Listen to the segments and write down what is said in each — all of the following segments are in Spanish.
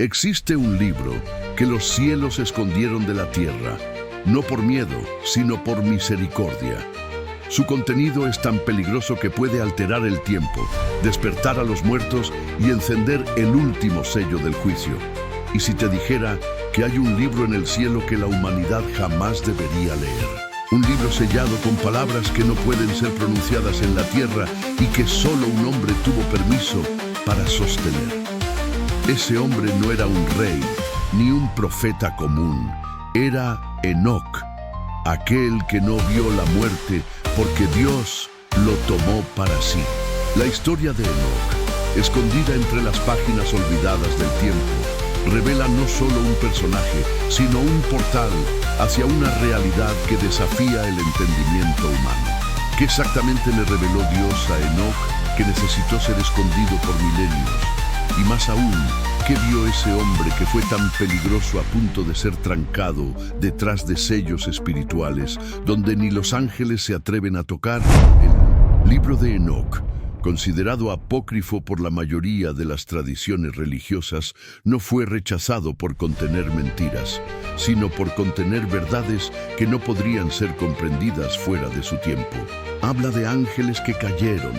Existe un libro que los cielos escondieron de la tierra, no por miedo, sino por misericordia. Su contenido es tan peligroso que puede alterar el tiempo, despertar a los muertos y encender el último sello del juicio. ¿Y si te dijera que hay un libro en el cielo que la humanidad jamás debería leer? Un libro sellado con palabras que no pueden ser pronunciadas en la tierra y que solo un hombre tuvo permiso para sostener. Ese hombre no era un rey, ni un profeta común. Era Enoc, aquel que no vio la muerte porque Dios lo tomó para sí. La historia de Enoc, escondida entre las páginas olvidadas del tiempo, revela no solo un personaje, sino un portal hacia una realidad que desafía el entendimiento humano. ¿Qué exactamente le reveló Dios a Enoc que necesitó ser escondido por milenios? Y más aún, ¿qué vio ese hombre que fue tan peligroso a punto de ser trancado detrás de sellos espirituales, donde ni los ángeles se atreven a tocar? El libro de Enoc, considerado apócrifo por la mayoría de las tradiciones religiosas, no fue rechazado por contener mentiras, sino por contener verdades que no podrían ser comprendidas fuera de su tiempo. Habla de ángeles que cayeron,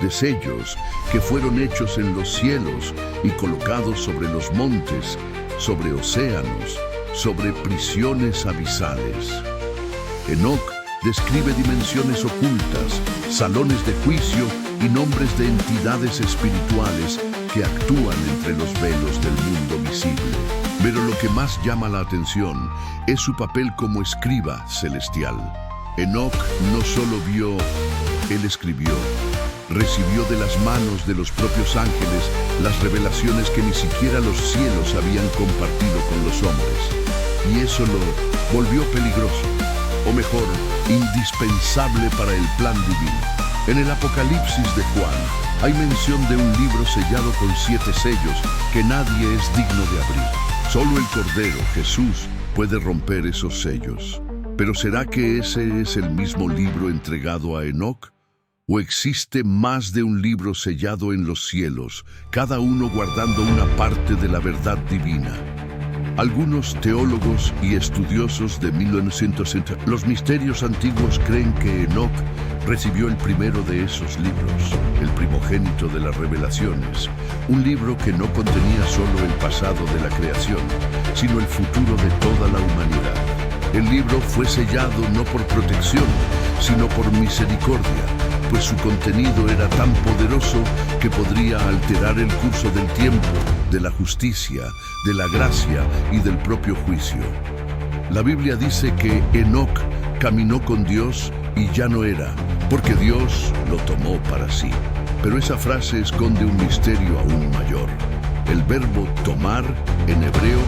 de sellos que fueron hechos en los cielos y colocados sobre los montes, sobre océanos, sobre prisiones abisales. Enoc describe dimensiones ocultas, salones de juicio y nombres de entidades espirituales que actúan entre los velos del mundo visible. Pero lo que más llama la atención es su papel como escriba celestial. Enoc no solo vio, él escribió. Recibió de las manos de los propios ángeles las revelaciones que ni siquiera los cielos habían compartido con los hombres. Y eso lo volvió peligroso, o mejor, indispensable para el plan divino. En el Apocalipsis de Juan hay mención de un libro sellado con 7 sellos que nadie es digno de abrir. Solo el Cordero, Jesús, puede romper esos sellos. ¿Pero será que ese es el mismo libro entregado a Enoc? ¿O existe más de un libro sellado en los cielos, cada uno guardando una parte de la verdad divina? Algunos teólogos y estudiosos de 1960, los misterios antiguos creen que Enoc recibió el primero de esos libros, el primogénito de las revelaciones, un libro que no contenía solo el pasado de la creación, sino el futuro de toda la humanidad. El libro fue sellado no por protección, sino por misericordia, pues su contenido era tan poderoso que podría alterar el curso del tiempo, de la justicia, de la gracia y del propio juicio. La Biblia dice que Enoc caminó con Dios y ya no era, porque Dios lo tomó para sí. Pero esa frase esconde un misterio aún mayor. El verbo tomar, en hebreo,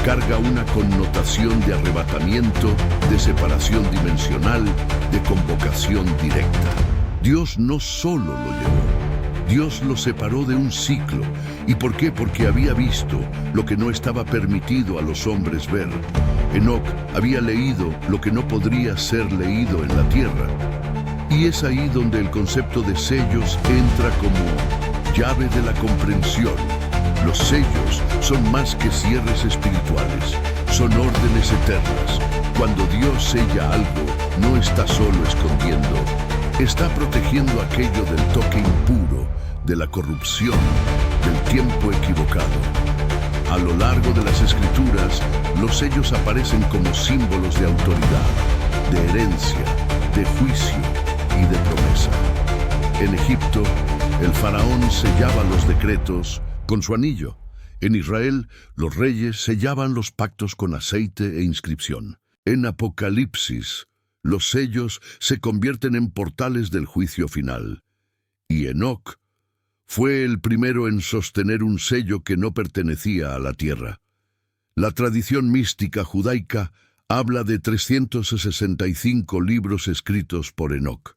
carga una connotación de arrebatamiento, de separación dimensional, de convocación directa. Dios no solo lo llevó, Dios lo separó de un ciclo. ¿Y por qué? Porque había visto lo que no estaba permitido a los hombres ver. Enoc había leído lo que no podría ser leído en la tierra. Y es ahí donde el concepto de sellos entra como llave de la comprensión. Los sellos son más que cierres espirituales, son órdenes eternas. Cuando Dios sella algo, no está solo escondiendo, está protegiendo aquello del toque impuro, de la corrupción, del tiempo equivocado. A lo largo de las Escrituras, los sellos aparecen como símbolos de autoridad, de herencia, de juicio y de promesa. En Egipto, el faraón sellaba los decretos con su anillo. En Israel, los reyes sellaban los pactos con aceite e inscripción. En Apocalipsis, los sellos se convierten en portales del juicio final. Y Enoc fue el primero en sostener un sello que no pertenecía a la tierra. La tradición mística judaica habla de 365 libros escritos por Enoc,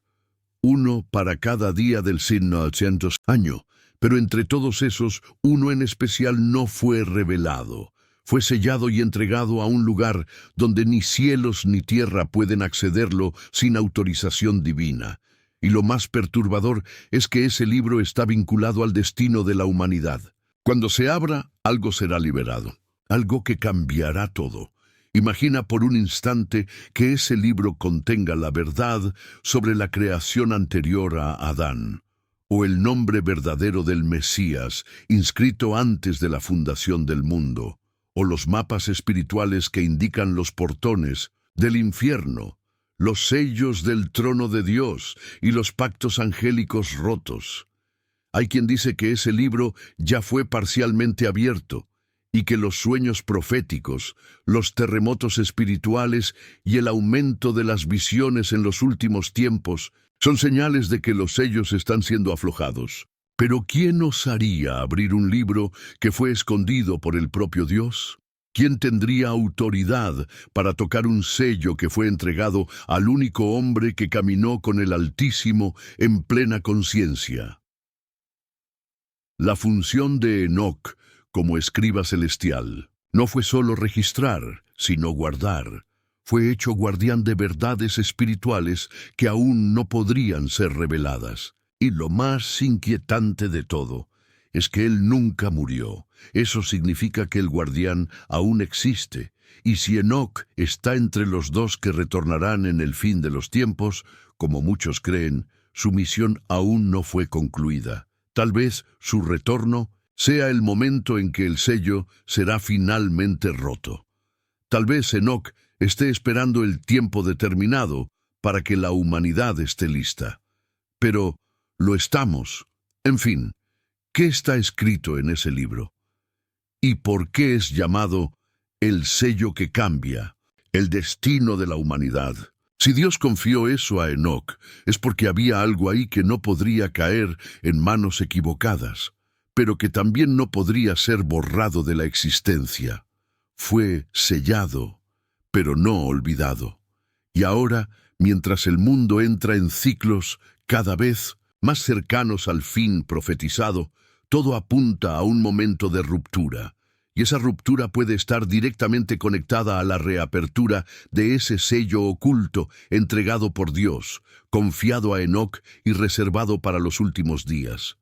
uno para cada día del signo 800 año, pero entre todos esos, uno en especial no fue revelado. Fue sellado y entregado a un lugar donde ni cielos ni tierra pueden accederlo sin autorización divina. Y lo más perturbador es que ese libro está vinculado al destino de la humanidad. Cuando se abra, algo será liberado, algo que cambiará todo. Imagina por un instante que ese libro contenga la verdad sobre la creación anterior a Adán, o el nombre verdadero del Mesías, inscrito antes de la fundación del mundo, o los mapas espirituales que indican los portones del infierno, los sellos del trono de Dios y los pactos angélicos rotos. Hay quien dice que ese libro ya fue parcialmente abierto y que los sueños proféticos, los terremotos espirituales y el aumento de las visiones en los últimos tiempos son señales de que los sellos están siendo aflojados. Pero ¿quién osaría abrir un libro que fue escondido por el propio Dios? ¿Quién tendría autoridad para tocar un sello que fue entregado al único hombre que caminó con el Altísimo en plena conciencia? La función de Enoc como escriba celestial no fue solo registrar, sino guardar. Fue hecho guardián de verdades espirituales que aún no podrían ser reveladas. Y lo más inquietante de todo es que él nunca murió. Eso significa que el guardián aún existe. Y si Enoc está entre los dos que retornarán en el fin de los tiempos, como muchos creen, su misión aún no fue concluida. Tal vez su retorno sea el momento en que el sello será finalmente roto. Tal vez Enoc esté esperando el tiempo determinado para que la humanidad esté lista. Pero lo estamos. En fin, ¿qué está escrito en ese libro? ¿Y por qué es llamado el sello que cambia, el destino de la humanidad? Si Dios confió eso a Enoc, es porque había algo ahí que no podría caer en manos equivocadas, pero que también no podría ser borrado de la existencia. Fue sellado, pero no olvidado. Y ahora, mientras el mundo entra en ciclos cada vez más cercanos al fin profetizado, todo apunta a un momento de ruptura. Y esa ruptura puede estar directamente conectada a la reapertura de ese sello oculto entregado por Dios, confiado a Enoc y reservado para los últimos días.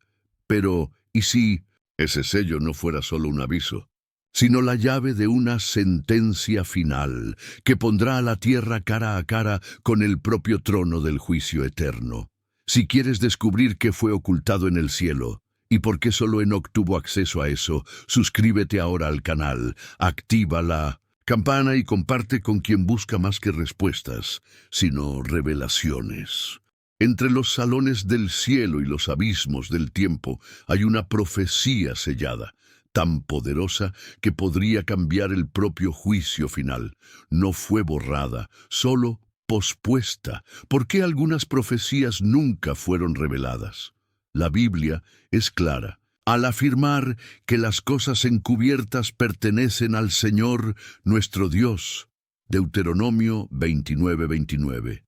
Pero, ¿y si ese sello no fuera solo un aviso, sino la llave de una sentencia final que pondrá a la tierra cara a cara con el propio trono del juicio eterno? Si quieres descubrir qué fue ocultado en el cielo, ¿y por qué solo Enoc tuvo acceso a eso? Suscríbete ahora al canal, activa la campana y comparte con quien busca más que respuestas, sino revelaciones. Entre los salones del cielo y los abismos del tiempo hay una profecía sellada, tan poderosa que podría cambiar el propio juicio final. No fue borrada, solo pospuesta. ¿Por qué algunas profecías nunca fueron reveladas? La Biblia es clara al afirmar que las cosas encubiertas pertenecen al Señor nuestro Dios. Deuteronomio 29:29.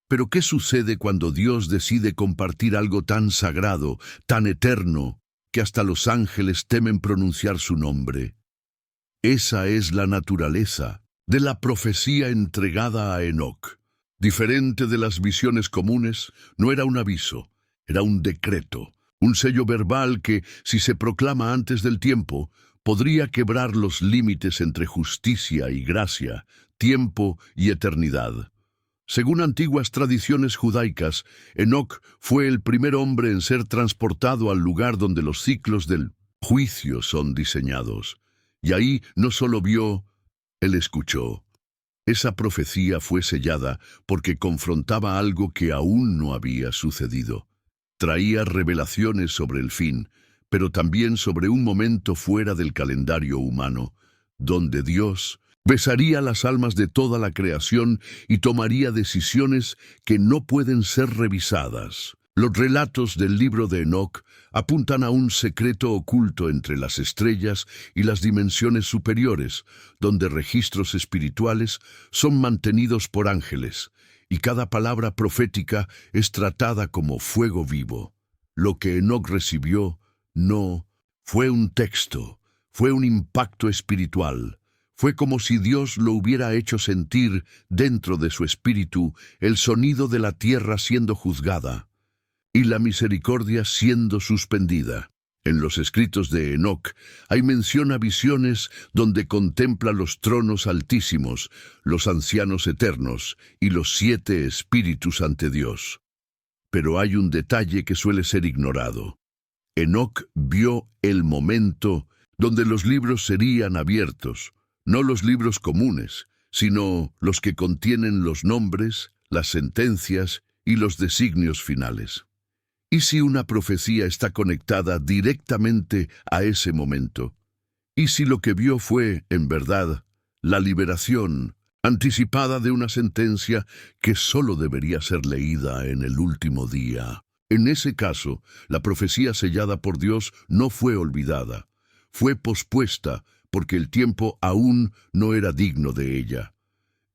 Pero ¿qué sucede cuando Dios decide compartir algo tan sagrado, tan eterno, que hasta los ángeles temen pronunciar su nombre? Esa es la naturaleza de la profecía entregada a Enoc. Diferente de las visiones comunes, no era un aviso, era un decreto, un sello verbal que, si se proclama antes del tiempo, podría quebrar los límites entre justicia y gracia, tiempo y eternidad. Según antiguas tradiciones judaicas, Enoc fue el primer hombre en ser transportado al lugar donde los ciclos del juicio son diseñados. Y ahí no solo vio, él escuchó. Esa profecía fue sellada porque confrontaba algo que aún no había sucedido. Traía revelaciones sobre el fin, pero también sobre un momento fuera del calendario humano, donde Dios besaría las almas de toda la creación y tomaría decisiones que no pueden ser revisadas. Los relatos del libro de Enoc apuntan a un secreto oculto entre las estrellas y las dimensiones superiores, donde registros espirituales son mantenidos por ángeles, y cada palabra profética es tratada como fuego vivo. Lo que Enoc recibió no fue un texto, fue un impacto espiritual. Fue como si Dios lo hubiera hecho sentir dentro de su espíritu el sonido de la tierra siendo juzgada y la misericordia siendo suspendida. En los escritos de Enoc hay mención a visiones donde contempla los tronos altísimos, los ancianos eternos y los 7 espíritus ante Dios. Pero hay un detalle que suele ser ignorado. Enoc vio el momento donde los libros serían abiertos, no los libros comunes, sino los que contienen los nombres, las sentencias y los designios finales. ¿Y si una profecía está conectada directamente a ese momento? ¿Y si lo que vio fue, en verdad, la liberación anticipada de una sentencia que solo debería ser leída en el último día? En ese caso, la profecía sellada por Dios no fue olvidada, fue pospuesta porque el tiempo aún no era digno de ella.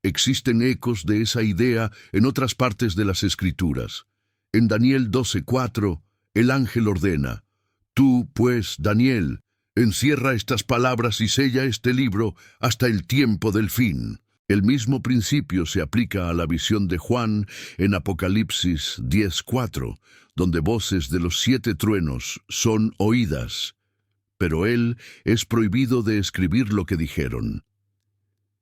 Existen ecos de esa idea en otras partes de las Escrituras. En Daniel 12:4, el ángel ordena: «Tú, pues, Daniel, encierra estas palabras y sella este libro hasta el tiempo del fin». El mismo principio se aplica a la visión de Juan en Apocalipsis 10:4, donde voces de los 7 truenos son oídas, pero él es prohibido de escribir lo que dijeron.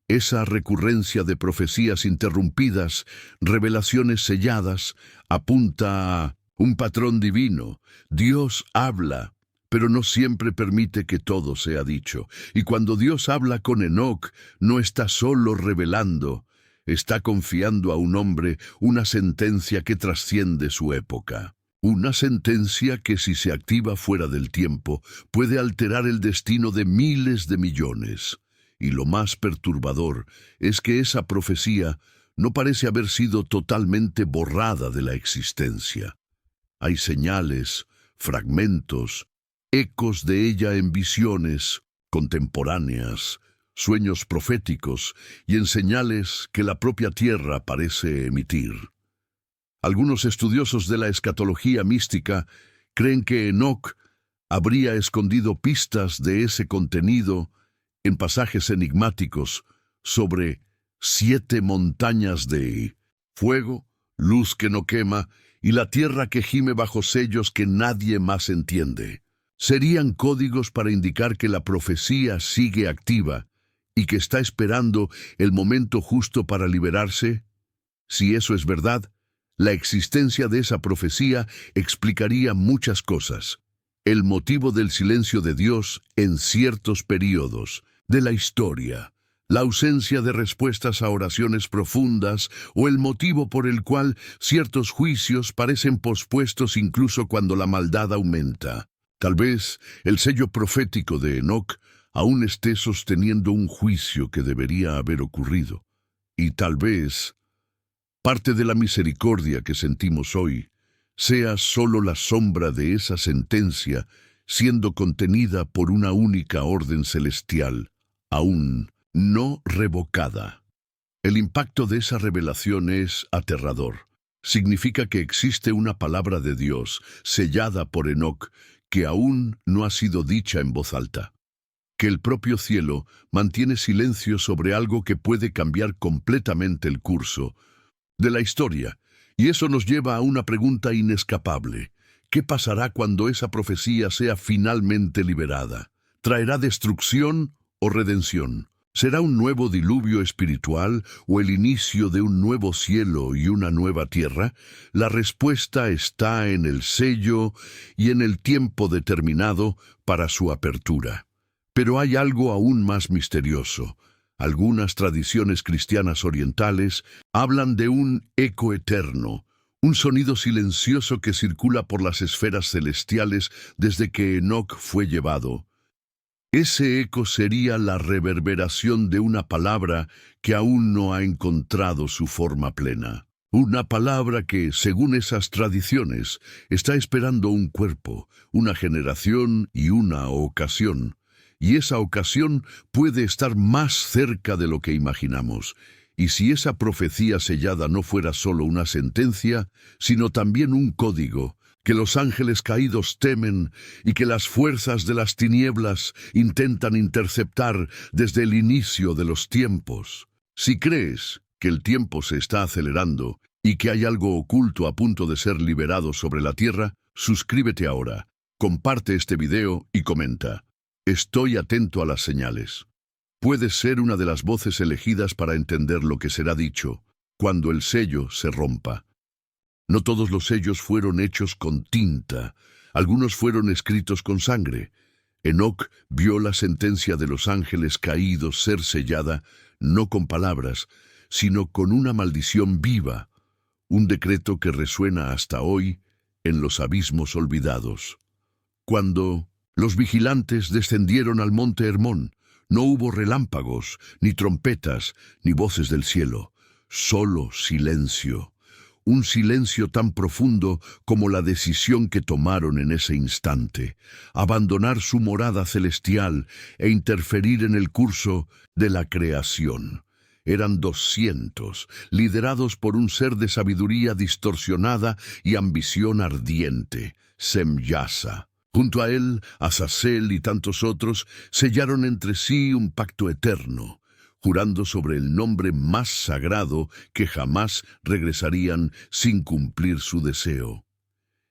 Esa recurrencia de profecías interrumpidas, revelaciones selladas, apunta a un patrón divino. Dios habla, pero no siempre permite que todo sea dicho. Y cuando Dios habla con Enoc, no está solo revelando, está confiando a un hombre una sentencia que trasciende su época. Una sentencia que, si se activa fuera del tiempo, puede alterar el destino de miles de millones. Y lo más perturbador es que esa profecía no parece haber sido totalmente borrada de la existencia. Hay señales, fragmentos, ecos de ella en visiones contemporáneas, sueños proféticos y en señales que la propia tierra parece emitir. Algunos estudiosos de la escatología mística creen que Enoc habría escondido pistas de ese contenido en pasajes enigmáticos sobre 7 montañas de fuego, luz que no quema y la tierra que gime bajo sellos que nadie más entiende. Serían códigos para indicar que la profecía sigue activa y que está esperando el momento justo para liberarse. Si eso es verdad, la existencia de esa profecía explicaría muchas cosas. El motivo del silencio de Dios en ciertos períodos de la historia, la ausencia de respuestas a oraciones profundas o el motivo por el cual ciertos juicios parecen pospuestos incluso cuando la maldad aumenta. Tal vez el sello profético de Enoc aún esté sosteniendo un juicio que debería haber ocurrido. Y tal vez parte de la misericordia que sentimos hoy sea solo la sombra de esa sentencia siendo contenida por una única orden celestial, aún no revocada. El impacto de esa revelación es aterrador. Significa que existe una palabra de Dios sellada por Enoc que aún no ha sido dicha en voz alta. Que el propio cielo mantiene silencio sobre algo que puede cambiar completamente el curso de la historia. Y eso nos lleva a una pregunta inescapable. ¿Qué pasará cuando esa profecía sea finalmente liberada? ¿Traerá destrucción o redención? ¿Será un nuevo diluvio espiritual o el inicio de un nuevo cielo y una nueva tierra? La respuesta está en el sello y en el tiempo determinado para su apertura. Pero hay algo aún más misterioso. Algunas tradiciones cristianas orientales hablan de un eco eterno, un sonido silencioso que circula por las esferas celestiales desde que Enoc fue llevado. Ese eco sería la reverberación de una palabra que aún no ha encontrado su forma plena. Una palabra que, según esas tradiciones, está esperando un cuerpo, una generación y una ocasión. Y esa ocasión puede estar más cerca de lo que imaginamos. Y si esa profecía sellada no fuera solo una sentencia, sino también un código, que los ángeles caídos temen y que las fuerzas de las tinieblas intentan interceptar desde el inicio de los tiempos. Si crees que el tiempo se está acelerando y que hay algo oculto a punto de ser liberado sobre la tierra, suscríbete ahora. Comparte este video y comenta. Estoy atento a las señales. Puedes ser una de las voces elegidas para entender lo que será dicho cuando el sello se rompa. No todos los sellos fueron hechos con tinta, algunos fueron escritos con sangre. Enoc vio la sentencia de los ángeles caídos ser sellada no con palabras, sino con una maldición viva, un decreto que resuena hasta hoy en los abismos olvidados. Cuando los vigilantes descendieron al monte Hermón, no hubo relámpagos, ni trompetas, ni voces del cielo, solo silencio. Un silencio tan profundo como la decisión que tomaron en ese instante, abandonar su morada celestial e interferir en el curso de la creación. Eran 200, liderados por un ser de sabiduría distorsionada y ambición ardiente, Semyasa. Junto a él, Azazel y tantos otros sellaron entre sí un pacto eterno, jurando sobre el nombre más sagrado que jamás regresarían sin cumplir su deseo.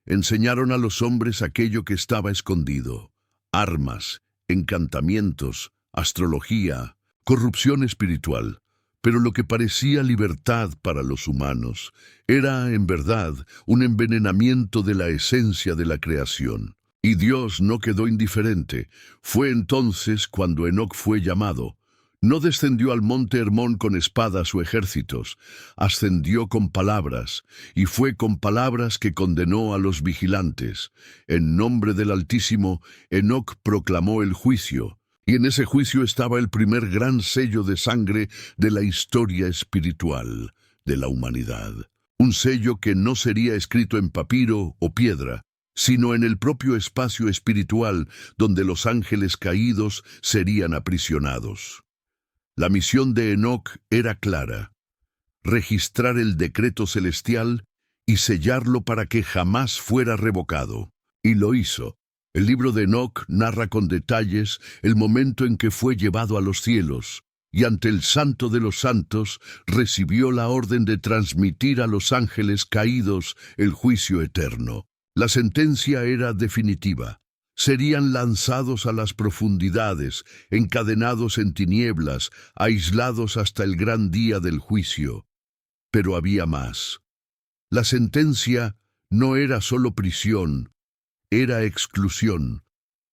Enseñaron a los hombres aquello que estaba escondido: armas, encantamientos, astrología, corrupción espiritual. Pero lo que parecía libertad para los humanos era, en verdad, un envenenamiento de la esencia de la creación. Y Dios no quedó indiferente. Fue entonces cuando Enoc fue llamado. No descendió al monte Hermón con espadas o ejércitos, ascendió con palabras, y fue con palabras que condenó a los vigilantes. En nombre del Altísimo, Enoc proclamó el juicio, y en ese juicio estaba el primer gran sello de sangre de la historia espiritual de la humanidad. Un sello que no sería escrito en papiro o piedra, sino en el propio espacio espiritual donde los ángeles caídos serían aprisionados. La misión de Enoc era clara: registrar el decreto celestial y sellarlo para que jamás fuera revocado. Y lo hizo. El libro de Enoc narra con detalles el momento en que fue llevado a los cielos, y ante el Santo de los Santos recibió la orden de transmitir a los ángeles caídos el juicio eterno. La sentencia era definitiva. Serían lanzados a las profundidades, encadenados en tinieblas, aislados hasta el gran día del juicio. Pero había más. La sentencia no era solo prisión, era exclusión.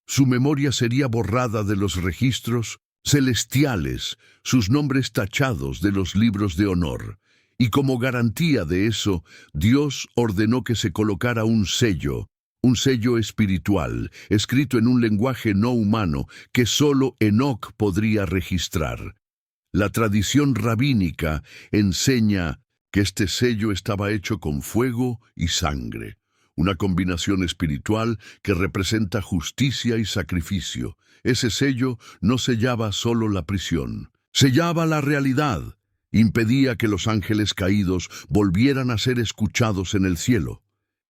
Su memoria sería borrada de los registros celestiales, sus nombres tachados de los libros de honor. Y como garantía de eso, Dios ordenó que se colocara un sello espiritual, escrito en un lenguaje no humano que solo Enoc podría registrar. La tradición rabínica enseña que este sello estaba hecho con fuego y sangre, una combinación espiritual que representa justicia y sacrificio. Ese sello no sellaba solo la prisión, sellaba la realidad, impedía que los ángeles caídos volvieran a ser escuchados en el cielo.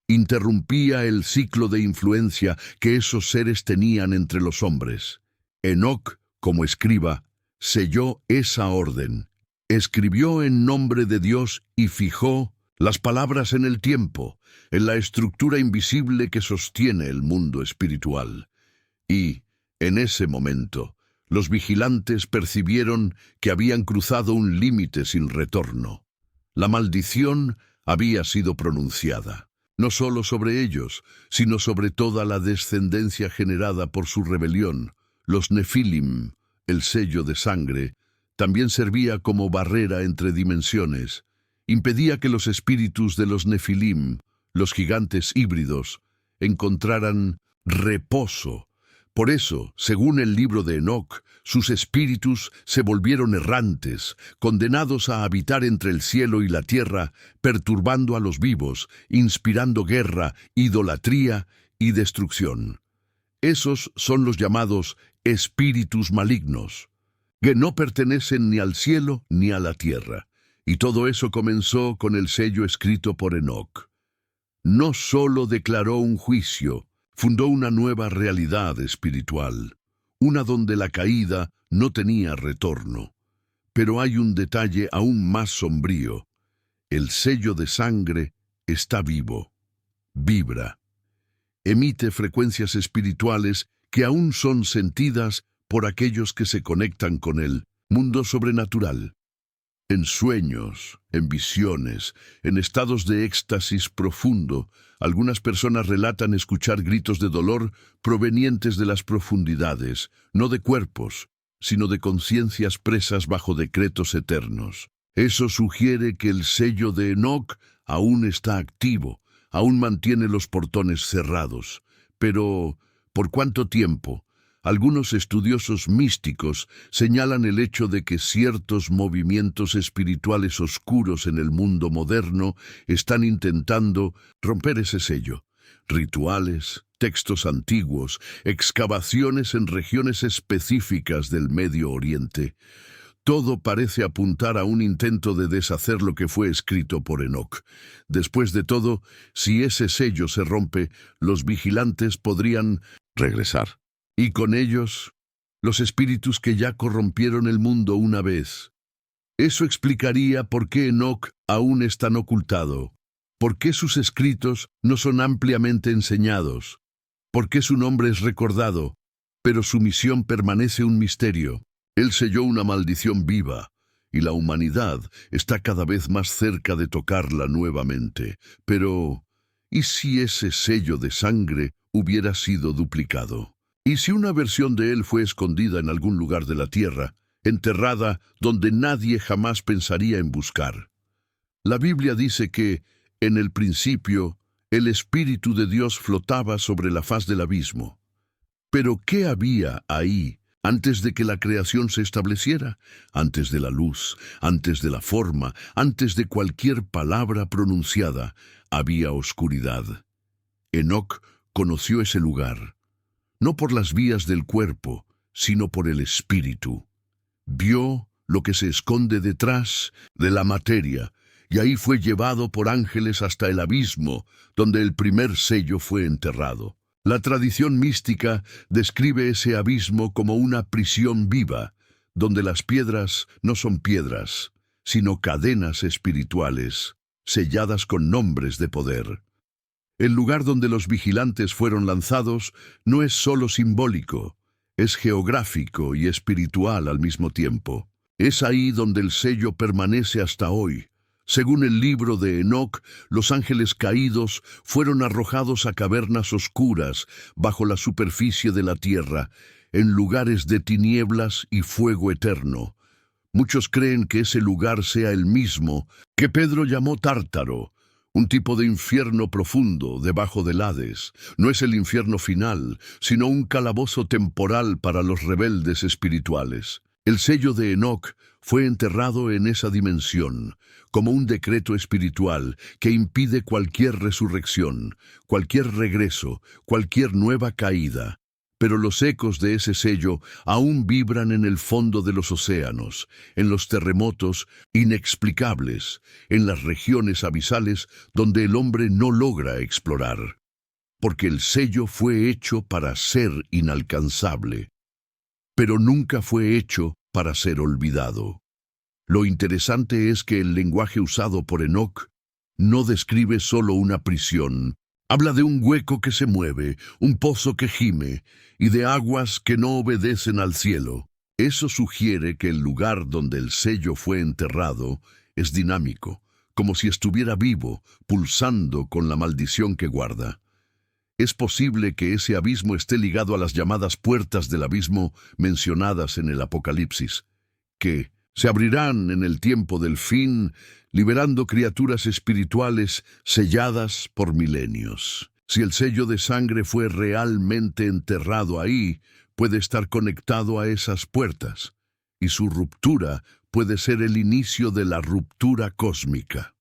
Interrumpía el ciclo de influencia que esos seres tenían entre los hombres. Enoc, como escriba, selló esa orden. Escribió en nombre de Dios y fijó las palabras en el tiempo, en la estructura invisible que sostiene el mundo espiritual. Y, en ese momento, los vigilantes percibieron que habían cruzado un límite sin retorno. La maldición había sido pronunciada, no solo sobre ellos, sino sobre toda la descendencia generada por su rebelión. Los Nefilim, el sello de sangre, también servía como barrera entre dimensiones. Impedía que los espíritus de los Nefilim, los gigantes híbridos, encontraran reposo. Por eso, según el libro de Enoc, sus espíritus se volvieron errantes, condenados a habitar entre el cielo y la tierra, perturbando a los vivos, inspirando guerra, idolatría y destrucción. Esos son los llamados espíritus malignos, que no pertenecen ni al cielo ni a la tierra. Y todo eso comenzó con el sello escrito por Enoc. No solo declaró un juicio, fundó una nueva realidad espiritual, una donde la caída no tenía retorno. Pero hay un detalle aún más sombrío. El sello de sangre está vivo, vibra. Emite frecuencias espirituales que aún son sentidas por aquellos que se conectan con el mundo sobrenatural. En sueños, en visiones, en estados de éxtasis profundo, algunas personas relatan escuchar gritos de dolor provenientes de las profundidades, no de cuerpos, sino de conciencias presas bajo decretos eternos. Eso sugiere que el sello de Enoc aún está activo, aún mantiene los portones cerrados. Pero, ¿por cuánto tiempo? Algunos estudiosos místicos señalan el hecho de que ciertos movimientos espirituales oscuros en el mundo moderno están intentando romper ese sello. Rituales, textos antiguos, excavaciones en regiones específicas del Medio Oriente. Todo parece apuntar a un intento de deshacer lo que fue escrito por Enoc. Después de todo, si ese sello se rompe, los vigilantes podrían regresar. Y con ellos, los espíritus que ya corrompieron el mundo una vez. Eso explicaría por qué Enoc aún es tan ocultado, por qué sus escritos no son ampliamente enseñados, por qué su nombre es recordado, pero su misión permanece un misterio. Él selló una maldición viva, y la humanidad está cada vez más cerca de tocarla nuevamente. Pero, ¿y si ese sello de sangre hubiera sido duplicado? ¿Y si una versión de él fue escondida en algún lugar de la tierra, enterrada donde nadie jamás pensaría en buscar? La Biblia dice que, en el principio, el Espíritu de Dios flotaba sobre la faz del abismo. ¿Pero qué había ahí antes de que la creación se estableciera? Antes de la luz, antes de la forma, antes de cualquier palabra pronunciada, había oscuridad. Enoc conoció ese lugar, no por las vías del cuerpo, sino por el espíritu. Vio lo que se esconde detrás de la materia, y ahí fue llevado por ángeles hasta el abismo, donde el primer sello fue enterrado. La tradición mística describe ese abismo como una prisión viva, donde las piedras no son piedras, sino cadenas espirituales, selladas con nombres de poder. El lugar donde los vigilantes fueron lanzados no es solo simbólico, es geográfico y espiritual al mismo tiempo. Es ahí donde el sello permanece hasta hoy. Según el libro de Enoc, los ángeles caídos fueron arrojados a cavernas oscuras bajo la superficie de la tierra, en lugares de tinieblas y fuego eterno. Muchos creen que ese lugar sea el mismo que Pedro llamó Tártaro, un tipo de infierno profundo debajo del Hades. No es el infierno final, sino un calabozo temporal para los rebeldes espirituales. El sello de Enoc fue enterrado en esa dimensión, como un decreto espiritual que impide cualquier resurrección, cualquier regreso, cualquier nueva caída. Pero los ecos de ese sello aún vibran en el fondo de los océanos, en los terremotos inexplicables, en las regiones abisales donde el hombre no logra explorar. Porque el sello fue hecho para ser inalcanzable, pero nunca fue hecho para ser olvidado. Lo interesante es que el lenguaje usado por Enoc no describe solo una prisión. Habla de un hueco que se mueve, un pozo que gime, y de aguas que no obedecen al cielo. Eso sugiere que el lugar donde el sello fue enterrado es dinámico, como si estuviera vivo, pulsando con la maldición que guarda. Es posible que ese abismo esté ligado a las llamadas puertas del abismo mencionadas en el Apocalipsis, que se abrirán en el tiempo del fin, liberando criaturas espirituales selladas por milenios. Si el sello de sangre fue realmente enterrado ahí, puede estar conectado a esas puertas, y su ruptura puede ser el inicio de la ruptura cósmica.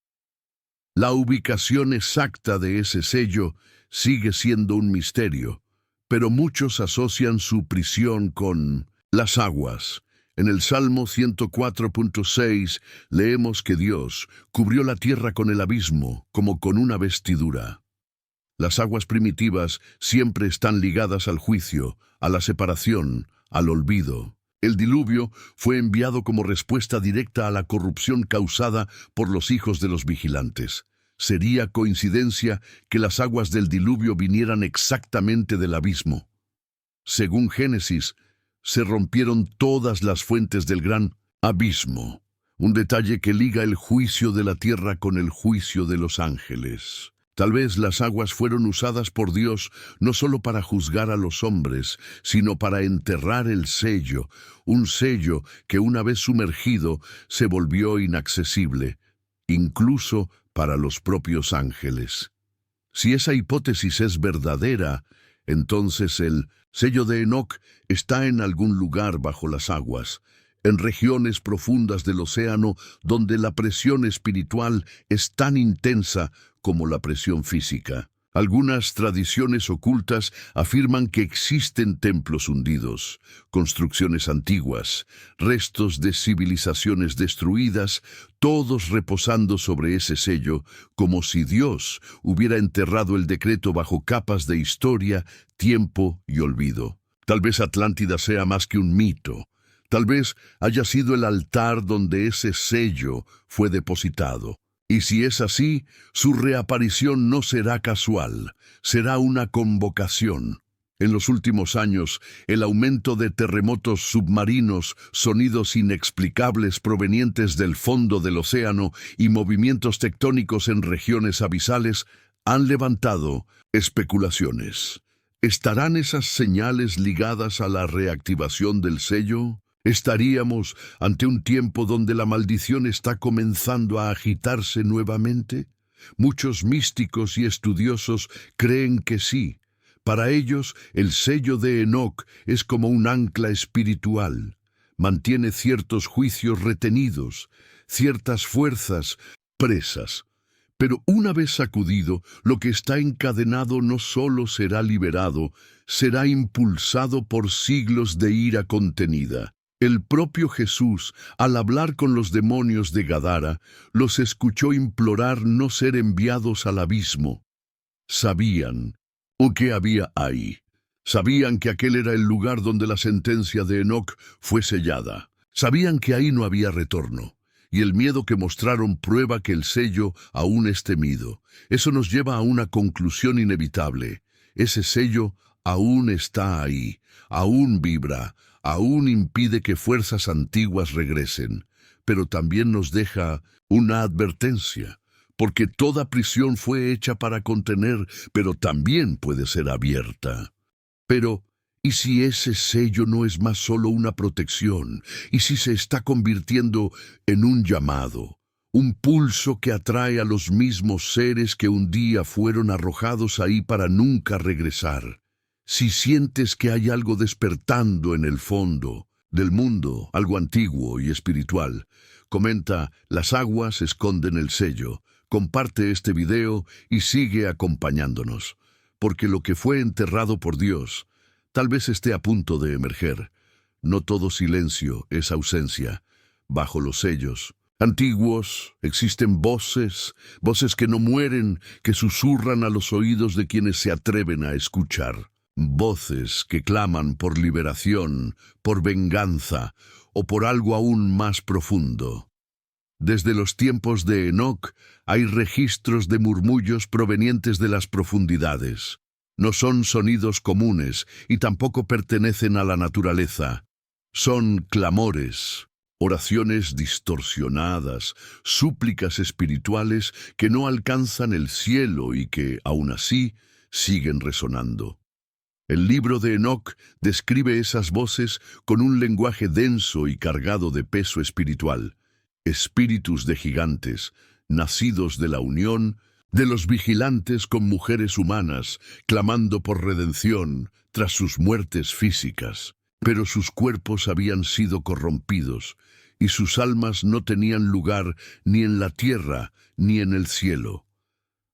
La ubicación exacta de ese sello sigue siendo un misterio, pero muchos asocian su prisión con las aguas. En el Salmo 104.6 leemos que Dios cubrió la tierra con el abismo, como con una vestidura. Las aguas primitivas siempre están ligadas al juicio, a la separación, al olvido. El diluvio fue enviado como respuesta directa a la corrupción causada por los hijos de los vigilantes. ¿Sería coincidencia que las aguas del diluvio vinieran exactamente del abismo? Según Génesis, se rompieron todas las fuentes del gran abismo, un detalle que liga el juicio de la tierra con el juicio de los ángeles. Tal vez las aguas fueron usadas por Dios no solo para juzgar a los hombres, sino para enterrar el sello, un sello que una vez sumergido se volvió inaccesible, incluso para los propios ángeles. Si esa hipótesis es verdadera, entonces el sello de Enoc está en algún lugar bajo las aguas, en regiones profundas del océano donde la presión espiritual es tan intensa como la presión física. Algunas tradiciones ocultas afirman que existen templos hundidos, construcciones antiguas, restos de civilizaciones destruidas, todos reposando sobre ese sello, como si Dios hubiera enterrado el decreto bajo capas de historia, tiempo y olvido. Tal vez Atlántida sea más que un mito. Tal vez haya sido el altar donde ese sello fue depositado. Y si es así, su reaparición no será casual, será una convocación. En los últimos años, el aumento de terremotos submarinos, sonidos inexplicables provenientes del fondo del océano y movimientos tectónicos en regiones abisales han levantado especulaciones. ¿Estarán esas señales ligadas a la reactivación del sello? ¿Estaríamos ante un tiempo donde la maldición está comenzando a agitarse nuevamente? Muchos místicos y estudiosos creen que sí. Para ellos, el sello de Enoc es como un ancla espiritual. Mantiene ciertos juicios retenidos, ciertas fuerzas presas. Pero una vez sacudido, lo que está encadenado no solo será liberado, será impulsado por siglos de ira contenida. El propio Jesús, al hablar con los demonios de Gadara, los escuchó implorar no ser enviados al abismo. Sabían, ¿o qué había ahí? Sabían que aquel era el lugar donde la sentencia de Enoc fue sellada. Sabían que ahí no había retorno. Y el miedo que mostraron prueba que el sello aún es temido. Eso nos lleva a una conclusión inevitable. Ese sello aún está ahí, aún vibra, aún impide que fuerzas antiguas regresen, pero también nos deja una advertencia, porque toda prisión fue hecha para contener, pero también puede ser abierta. Pero, ¿y si ese sello no es más solo una protección? ¿Y si se está convirtiendo en un llamado? Un pulso que atrae a los mismos seres que un día fueron arrojados ahí para nunca regresar. Si sientes que hay algo despertando en el fondo del mundo, algo antiguo y espiritual, comenta, las aguas esconden el sello, comparte este video y sigue acompañándonos, porque lo que fue enterrado por Dios tal vez esté a punto de emerger. No todo silencio es ausencia. Bajo los sellos antiguos existen voces que no mueren, que susurran a los oídos de quienes se atreven a escuchar. Voces que claman por liberación, por venganza o por algo aún más profundo. Desde los tiempos de Enoc hay registros de murmullos provenientes de las profundidades. No son sonidos comunes y tampoco pertenecen a la naturaleza. Son clamores, oraciones distorsionadas, súplicas espirituales que no alcanzan el cielo y que, aún así, siguen resonando. El libro de Enoc describe esas voces con un lenguaje denso y cargado de peso espiritual. Espíritus de gigantes, nacidos de la unión, de los vigilantes con mujeres humanas, clamando por redención tras sus muertes físicas. Pero sus cuerpos habían sido corrompidos, y sus almas no tenían lugar ni en la tierra ni en el cielo.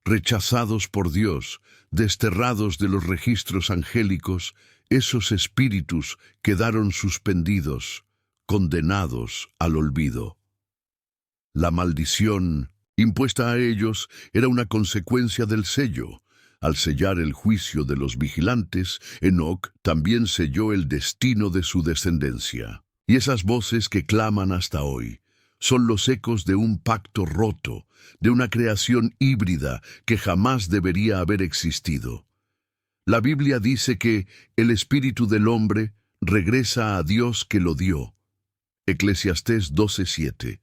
Rechazados por Dios, desterrados de los registros angélicos, esos espíritus quedaron suspendidos, condenados al olvido. La maldición impuesta a ellos era una consecuencia del sello. Al sellar el juicio de los vigilantes, Enoc también selló el destino de su descendencia. Y esas voces que claman hasta hoy, Son los ecos de un pacto roto, de una creación híbrida que jamás debería haber existido. La Biblia dice que el espíritu del hombre regresa a Dios que lo dio. Eclesiastés 12:7.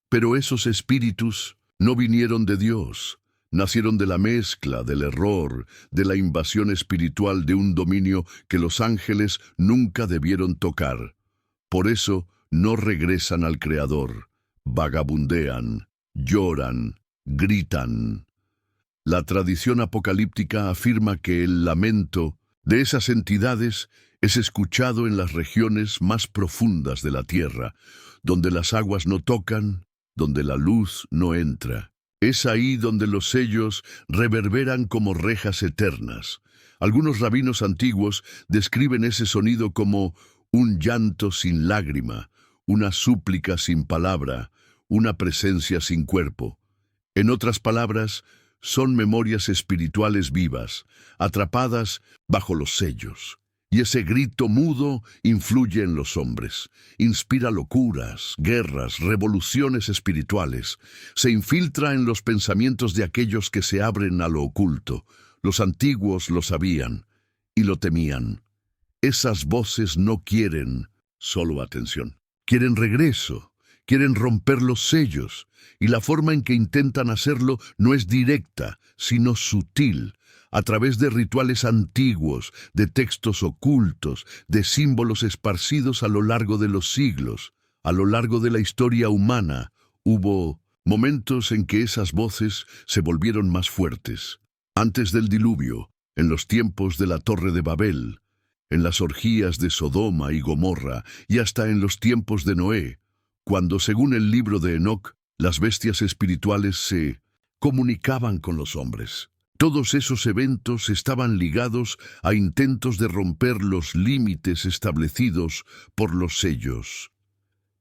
Pero esos espíritus no vinieron de Dios. Nacieron de la mezcla, del error, de la invasión espiritual de un dominio que los ángeles nunca debieron tocar. Por eso no regresan al Creador. Vagabundean, lloran, gritan. La tradición apocalíptica afirma que el lamento de esas entidades es escuchado en las regiones más profundas de la tierra, donde las aguas no tocan, donde la luz no entra. Es ahí donde los sellos reverberan como rejas eternas. Algunos rabinos antiguos describen ese sonido como un llanto sin lágrima, una súplica sin palabra, una presencia sin cuerpo. En otras palabras, son memorias espirituales vivas, atrapadas bajo los sellos. Y ese grito mudo influye en los hombres, inspira locuras, guerras, revoluciones espirituales, se infiltra en los pensamientos de aquellos que se abren a lo oculto. Los antiguos lo sabían y lo temían. Esas voces no quieren solo atención, quieren regreso, quieren romper los sellos, y la forma en que intentan hacerlo no es directa, sino sutil, a través de rituales antiguos, de textos ocultos, de símbolos esparcidos a lo largo de los siglos. A lo largo de la historia humana, hubo momentos en que esas voces se volvieron más fuertes. Antes del diluvio, en los tiempos de la Torre de Babel, en las orgías de Sodoma y Gomorra, y hasta en los tiempos de Noé, cuando, según el libro de Enoc, las bestias espirituales se comunicaban con los hombres. Todos esos eventos estaban ligados a intentos de romper los límites establecidos por los sellos.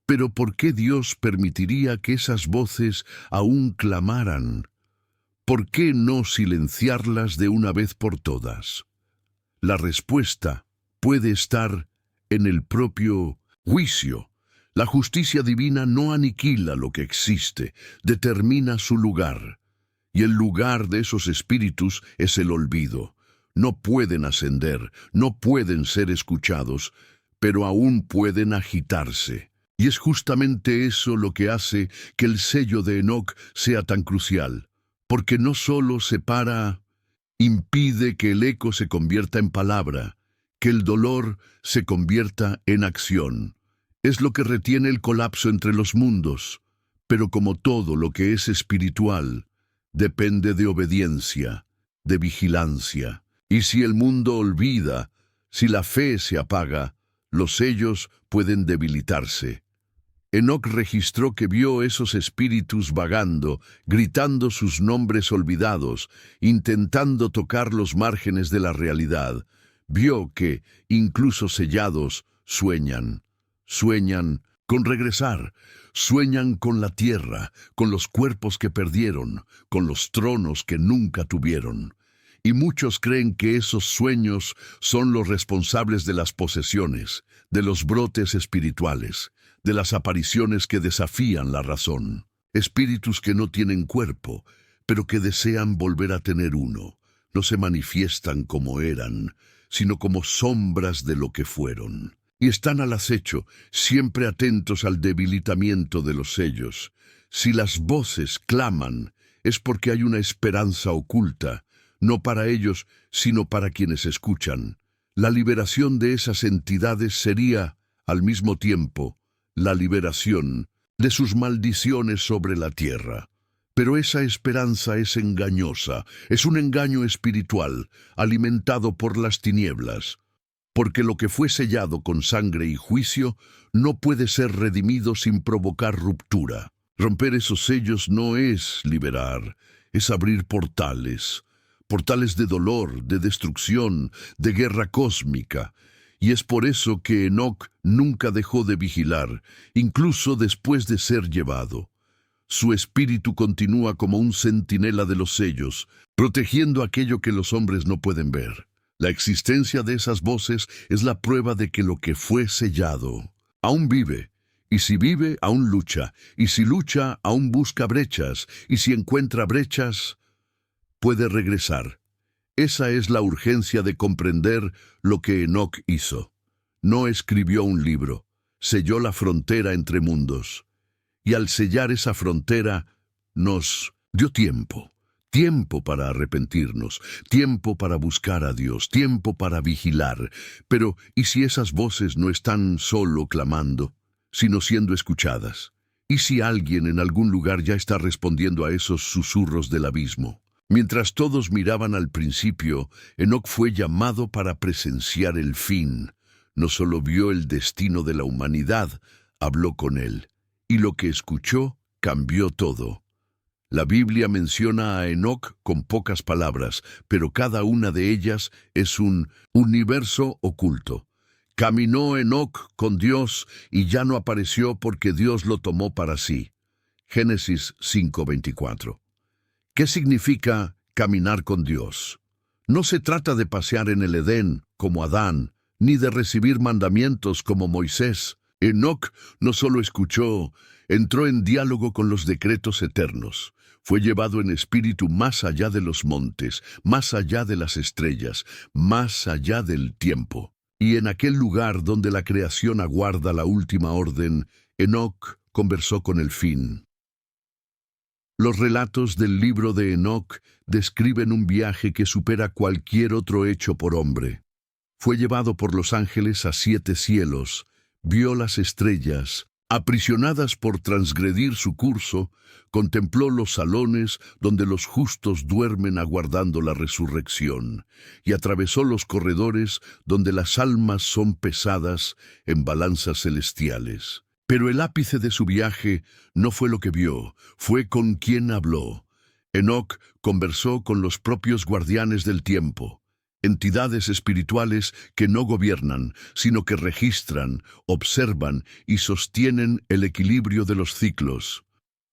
Pero ¿por qué Dios permitiría que esas voces aún clamaran? ¿Por qué no silenciarlas de una vez por todas? La respuesta puede estar en el propio juicio. La justicia divina no aniquila lo que existe, determina su lugar. Y el lugar de esos espíritus es el olvido. No pueden ascender, no pueden ser escuchados, pero aún pueden agitarse. Y es justamente eso lo que hace que el sello de Enoc sea tan crucial, porque no solo impide que el eco se convierta en palabra, que el dolor se convierta en acción. Es lo que retiene el colapso entre los mundos, pero como todo lo que es espiritual, depende de obediencia, de vigilancia. Y si el mundo olvida, si la fe se apaga, los sellos pueden debilitarse. Enoc registró que vio esos espíritus vagando, gritando sus nombres olvidados, intentando tocar los márgenes de la realidad. Vio que, incluso sellados, sueñan con regresar, sueñan con la tierra, con los cuerpos que perdieron, con los tronos que nunca tuvieron. Y muchos creen que esos sueños son los responsables de las posesiones, de los brotes espirituales, de las apariciones que desafían la razón. Espíritus que no tienen cuerpo, pero que desean volver a tener uno. No se manifiestan como eran, sino como sombras de lo que fueron. Y están al acecho, siempre atentos al debilitamiento de los sellos. Si las voces claman, es porque hay una esperanza oculta, no para ellos, sino para quienes escuchan. La liberación de esas entidades sería, al mismo tiempo, la liberación de sus maldiciones sobre la tierra. Pero esa esperanza es engañosa, es un engaño espiritual, alimentado por las tinieblas. Porque lo que fue sellado con sangre y juicio no puede ser redimido sin provocar ruptura. Romper esos sellos no es liberar, es abrir portales de dolor, de destrucción, de guerra cósmica. Y es por eso que Enoc nunca dejó de vigilar, incluso después de ser llevado. Su espíritu continúa como un centinela de los sellos, protegiendo aquello que los hombres no pueden ver. La existencia de esas voces es la prueba de que lo que fue sellado aún vive, Y si vive, aún lucha. Y si lucha, aún busca brechas. Y si encuentra brechas, puede regresar. Esa es la urgencia de comprender lo que Enoc hizo. No escribió un libro, selló la frontera entre mundos. Y al sellar esa frontera, nos dio tiempo. Tiempo para arrepentirnos, tiempo para buscar a Dios, tiempo para vigilar. Pero, ¿y si esas voces no están solo clamando, sino siendo escuchadas? ¿Y si alguien en algún lugar ya está respondiendo a esos susurros del abismo? Mientras todos miraban al principio, Enoc fue llamado para presenciar el fin. No solo vio el destino de la humanidad, habló con él. Y lo que escuchó cambió todo. La Biblia menciona a Enoc con pocas palabras, pero cada una de ellas es un universo oculto. Caminó Enoc con Dios y ya no apareció porque Dios lo tomó para sí. Génesis 5:24. ¿Qué significa caminar con Dios? No se trata de pasear en el Edén, como Adán, ni de recibir mandamientos como Moisés. Enoc no solo escuchó, entró en diálogo con los decretos eternos. Fue llevado en espíritu más allá de los montes, más allá de las estrellas, más allá del tiempo. Y en aquel lugar donde la creación aguarda la última orden, Enoc conversó con el fin. Los relatos del libro de Enoc describen un viaje que supera cualquier otro hecho por hombre. Fue llevado por los ángeles a 7 cielos, vio las estrellas, aprisionadas por transgredir su curso, contempló los salones donde los justos duermen aguardando la resurrección, y atravesó los corredores donde las almas son pesadas en balanzas celestiales. Pero el ápice de su viaje no fue lo que vio, fue con quien habló. Enoc conversó con los propios guardianes del tiempo, entidades espirituales que no gobiernan, sino que registran, observan y sostienen el equilibrio de los ciclos.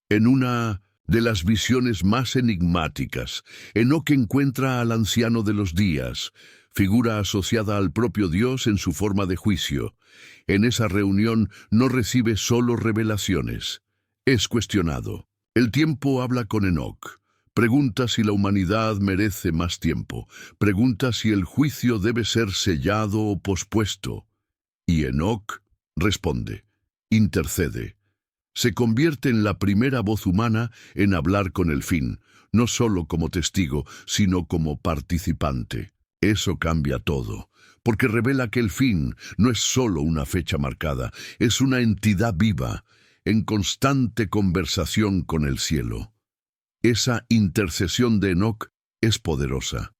En una de las visiones más enigmáticas, Enoc encuentra al anciano de los días, figura asociada al propio Dios en su forma de juicio. En esa reunión no recibe solo revelaciones, es cuestionado. El tiempo habla con Enoc. Pregunta si la humanidad merece más tiempo. Pregunta si el juicio debe ser sellado o pospuesto. Y Enoc responde, intercede. Se convierte en la primera voz humana en hablar con el fin, no solo como testigo, sino como participante. Eso cambia todo, porque revela que el fin no es solo una fecha marcada, es una entidad viva, en constante conversación con el cielo. Esa intercesión de Enoc es poderosa.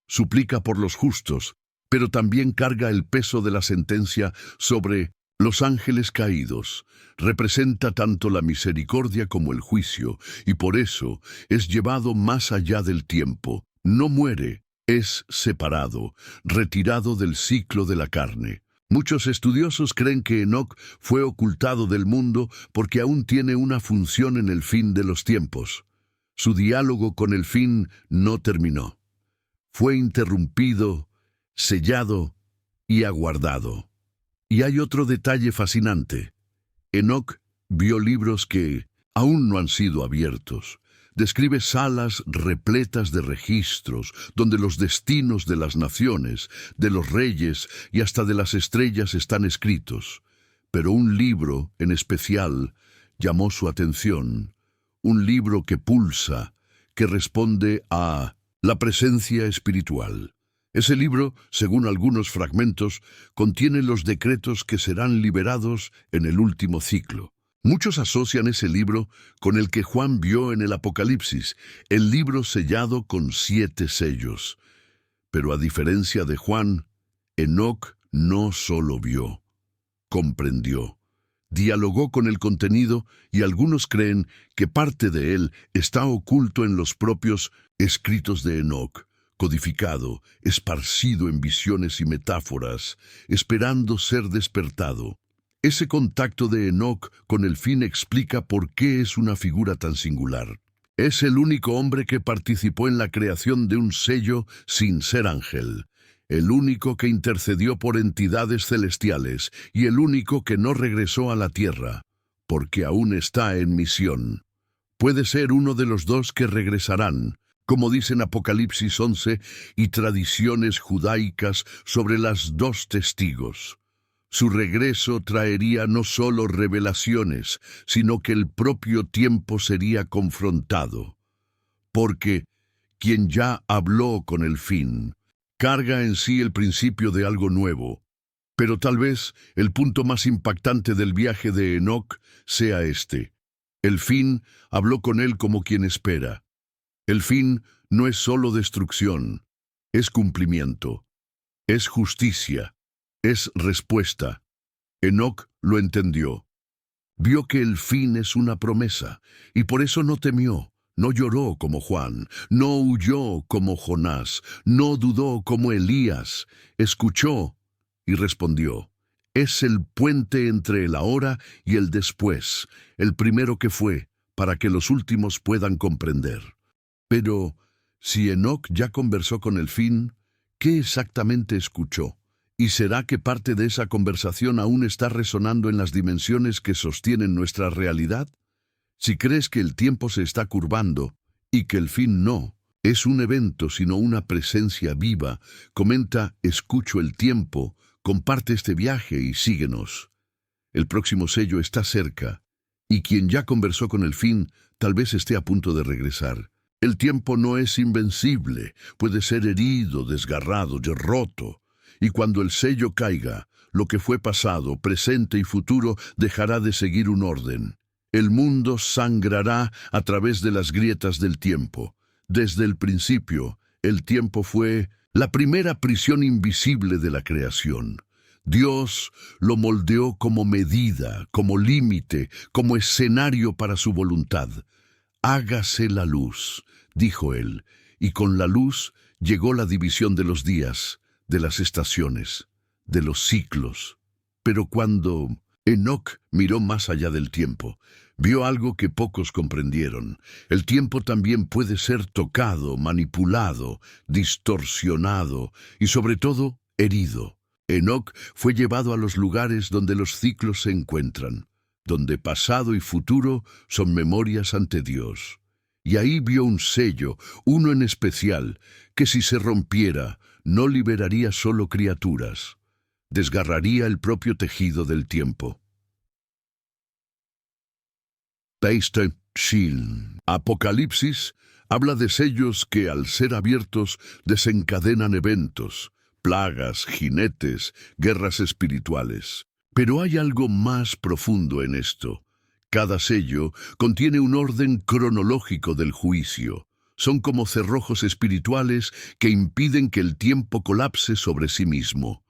Suplica por los justos, pero también carga el peso de la sentencia sobre los ángeles caídos. Representa tanto la misericordia como el juicio, y por eso es llevado más allá del tiempo. No muere, es separado, retirado del ciclo de la carne. Muchos estudiosos creen que Enoc fue ocultado del mundo porque aún tiene una función en el fin de los tiempos. Su diálogo con el fin no terminó. Fue interrumpido, sellado y aguardado. Y hay otro detalle fascinante. Enoc vio libros que aún no han sido abiertos. Describe salas repletas de registros, donde los destinos de las naciones, de los reyes y hasta de las estrellas están escritos. Pero un libro, en especial, llamó su atención. Un libro que pulsa, que responde a la presencia espiritual. Ese libro, según algunos fragmentos, contiene los decretos que serán liberados en el último ciclo. Muchos asocian ese libro con el que Juan vio en el Apocalipsis, el libro sellado con 7 sellos. Pero a diferencia de Juan, Enoc no solo vio, comprendió. Dialogó con el contenido y algunos creen que parte de él está oculto en los propios escritos de Enoc, codificado, esparcido en visiones y metáforas, esperando ser despertado. Ese contacto de Enoc con el fin explica por qué es una figura tan singular. Es el único hombre que participó en la creación de un sello sin ser ángel. el único que intercedió por entidades celestiales y el único que no regresó a la tierra, porque aún está en misión. Puede ser uno de los dos que regresarán, como dicen Apocalipsis 11 y tradiciones judaicas sobre las dos testigos. Su regreso traería no solo revelaciones, sino que el propio tiempo sería confrontado. Porque quien ya habló con el fin, carga en sí el principio de algo nuevo. Pero tal vez el punto más impactante del viaje de Enoc sea este. El fin habló con él como quien espera. El fin no es solo destrucción, es cumplimiento, es justicia, es respuesta. Enoc lo entendió. Vio que el fin es una promesa, y por eso no temió, no lloró como Juan, no huyó como Jonás, no dudó como Elías, escuchó y respondió. Es el puente entre el ahora y el después, el primero que fue, para que los últimos puedan comprender. Pero, si Enoc ya conversó con el fin, ¿qué exactamente escuchó? ¿Y será que parte de esa conversación aún está resonando en las dimensiones que sostienen nuestra realidad? Si crees que el tiempo se está curvando y que el fin no es un evento sino una presencia viva, comenta Escucho el tiempo, comparte este viaje y síguenos. El próximo sello está cerca, y quien ya conversó con el fin tal vez esté a punto de regresar. El tiempo no es invencible, puede ser herido, desgarrado, roto. Y cuando el sello caiga, lo que fue pasado, presente y futuro dejará de seguir un orden. El mundo sangrará a través de las grietas del tiempo. Desde el principio, el tiempo fue la primera prisión invisible de la creación. Dios lo moldeó como medida, como límite, como escenario para su voluntad. Hágase la luz, dijo él, y con la luz llegó la división de los días, de las estaciones, de los ciclos. Pero cuando Enoc miró más allá del tiempo, vio algo que pocos comprendieron. El tiempo también puede ser tocado, manipulado, distorsionado y sobre todo herido. Enoc fue llevado a los lugares donde los ciclos se encuentran, donde pasado y futuro son memorias ante Dios. Y ahí vio un sello, uno en especial, que si se rompiera, no liberaría solo criaturas, desgarraría el propio tejido del tiempo. Apocalipsis habla de sellos que, al ser abiertos, desencadenan eventos, plagas, jinetes, guerras espirituales. Pero hay algo más profundo en esto. Cada sello contiene un orden cronológico del juicio. Son como cerrojos espirituales que impiden que el tiempo colapse sobre sí mismo.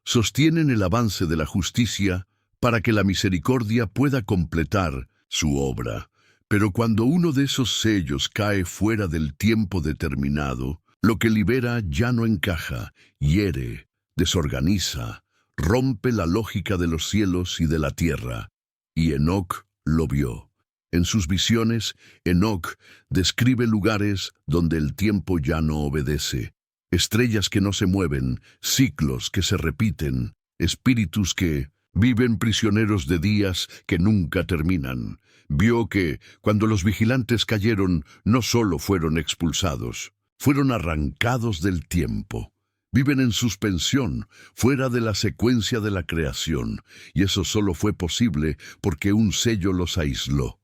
Sostienen el avance de la justicia para que la misericordia pueda completar su obra. Pero cuando uno de esos sellos cae fuera del tiempo determinado, lo que libera ya no encaja, hiere, desorganiza, rompe la lógica de los cielos y de la tierra. Y Enoc lo vio. En sus visiones, Enoc describe lugares donde el tiempo ya no obedece, estrellas que no se mueven, ciclos que se repiten, espíritus que viven prisioneros de días que nunca terminan. Vio que, cuando los vigilantes cayeron, no solo fueron expulsados, fueron arrancados del tiempo. Viven en suspensión, fuera de la secuencia de la creación, y eso solo fue posible porque un sello los aisló.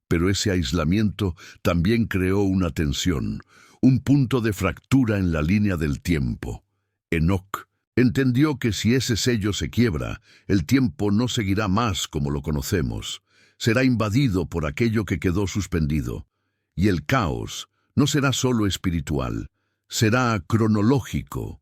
Pero ese aislamiento también creó una tensión, un punto de fractura en la línea del tiempo. Enoc entendió que si ese sello se quiebra, el tiempo no seguirá más como lo conocemos. Será invadido por aquello que quedó suspendido. Y el caos no será solo espiritual, será cronológico.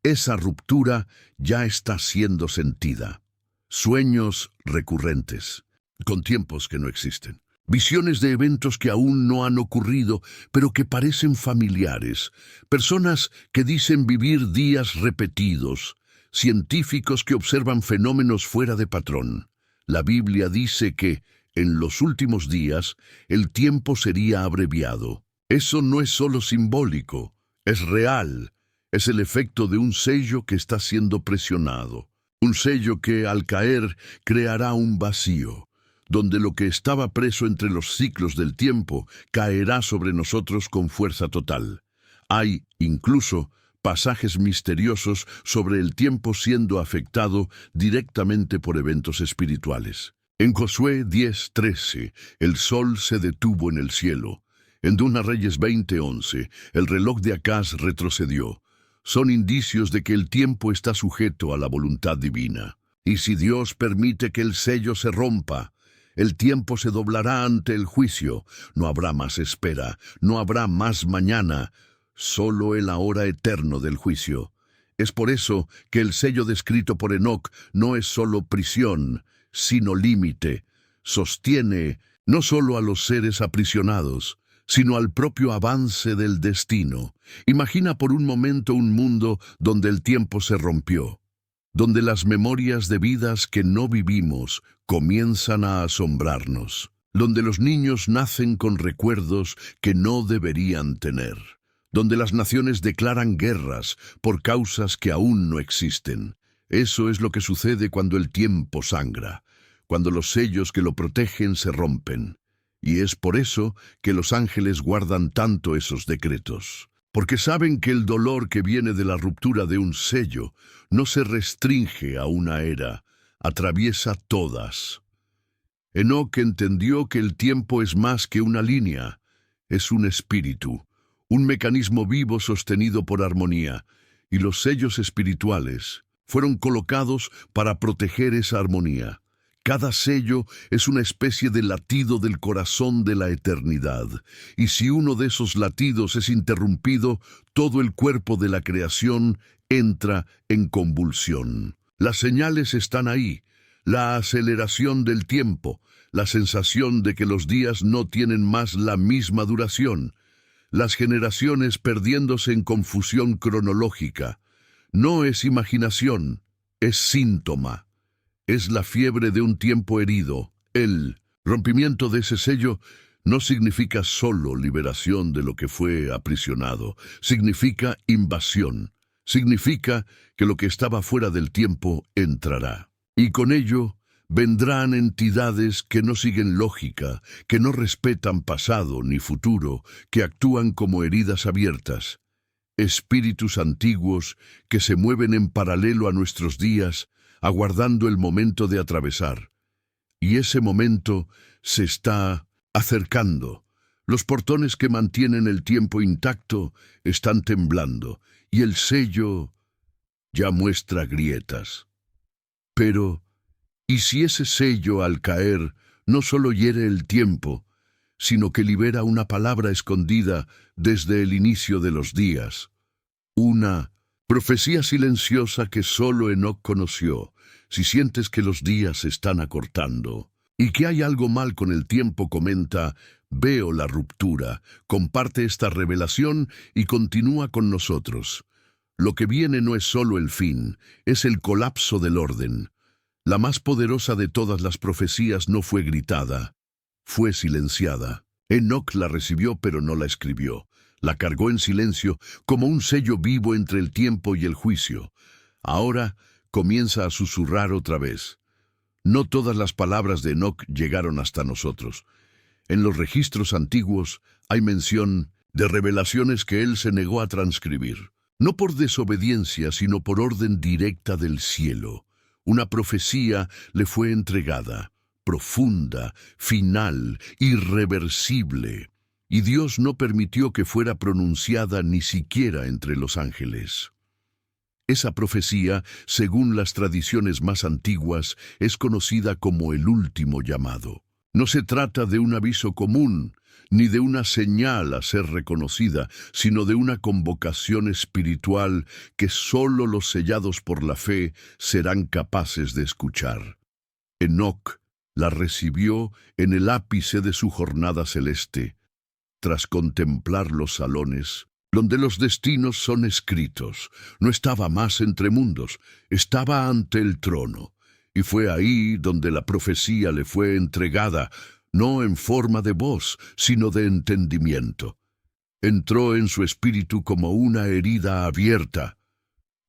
Esa ruptura ya está siendo sentida. Sueños recurrentes, con tiempos que no existen. Visiones de eventos que aún no han ocurrido, pero que parecen familiares. Personas que dicen vivir días repetidos. Científicos que observan fenómenos fuera de patrón. La Biblia dice que, en los últimos días, el tiempo sería abreviado. Eso no es solo simbólico, es real. Es el efecto de un sello que está siendo presionado. Un sello que, al caer, creará un vacío, donde lo que estaba preso entre los ciclos del tiempo caerá sobre nosotros con fuerza total. Hay, incluso, pasajes misteriosos sobre el tiempo siendo afectado directamente por eventos espirituales. En Josué 10:13, el sol se detuvo en el cielo. En 2 Reyes 20:11, el reloj de Acaz retrocedió. Son indicios de que el tiempo está sujeto a la voluntad divina. Y si Dios permite que el sello se rompa, el tiempo se doblará ante el juicio. No habrá más espera, no habrá más mañana, solo el ahora eterno del juicio. Es por eso que el sello descrito por Enoc no es solo prisión, sino límite. Sostiene no solo a los seres aprisionados, sino al propio avance del destino. Imagina por un momento un mundo donde el tiempo se rompió, donde las memorias de vidas que no vivimos comienzan a asombrarnos, donde los niños nacen con recuerdos que no deberían tener, donde las naciones declaran guerras por causas que aún no existen. Eso es lo que sucede cuando el tiempo sangra, cuando los sellos que lo protegen se rompen. Y es por eso que los ángeles guardan tanto esos decretos, porque saben que el dolor que viene de la ruptura de un sello no se restringe a una era, atraviesa todas. Enoc entendió que el tiempo es más que una línea, es un espíritu, un mecanismo vivo sostenido por armonía, y los sellos espirituales fueron colocados para proteger esa armonía. Cada sello es una especie de latido del corazón de la eternidad, y si uno de esos latidos es interrumpido, todo el cuerpo de la creación entra en convulsión. Las señales están ahí, la aceleración del tiempo, la sensación de que los días no tienen más la misma duración, las generaciones perdiéndose en confusión cronológica. No es imaginación, es síntoma. Es la fiebre de un tiempo herido. El rompimiento de ese sello no significa solo liberación de lo que fue aprisionado, significa invasión, significa que lo que estaba fuera del tiempo entrará. Y con ello vendrán entidades que no siguen lógica, que no respetan pasado ni futuro, que actúan como heridas abiertas. Espíritus antiguos que se mueven en paralelo a nuestros días, aguardando el momento de atravesar. Y ese momento se está acercando. Los portones que mantienen el tiempo intacto están temblando, y el sello ya muestra grietas. Pero, ¿y si ese sello al caer no solo hiere el tiempo, sino que libera una palabra escondida desde el inicio de los días? Una profecía silenciosa que solo Enoc conoció. Si sientes que los días se están acortando y que hay algo mal con el tiempo, comenta: veo la ruptura, comparte esta revelación y continúa con nosotros. Lo que viene no es solo el fin, es el colapso del orden. La más poderosa de todas las profecías no fue gritada, fue silenciada. Enoc la recibió pero no la escribió. La cargó en silencio como un sello vivo entre el tiempo y el juicio. Ahora comienza a susurrar otra vez. No todas las palabras de Enoc llegaron hasta nosotros. En los registros antiguos hay mención de revelaciones que él se negó a transcribir. No por desobediencia, sino por orden directa del cielo. Una profecía le fue entregada, profunda, final, irreversible. Y Dios no permitió que fuera pronunciada ni siquiera entre los ángeles. Esa profecía, según las tradiciones más antiguas, es conocida como el último llamado. No se trata de un aviso común, ni de una señal a ser reconocida, sino de una convocación espiritual que solo los sellados por la fe serán capaces de escuchar. Enoc la recibió en el ápice de su jornada celeste, tras contemplar los salones, donde los destinos son escritos. No estaba más entre mundos, estaba ante el trono, y fue ahí donde la profecía le fue entregada, no en forma de voz, sino de entendimiento. entró en su espíritu como una herida abierta,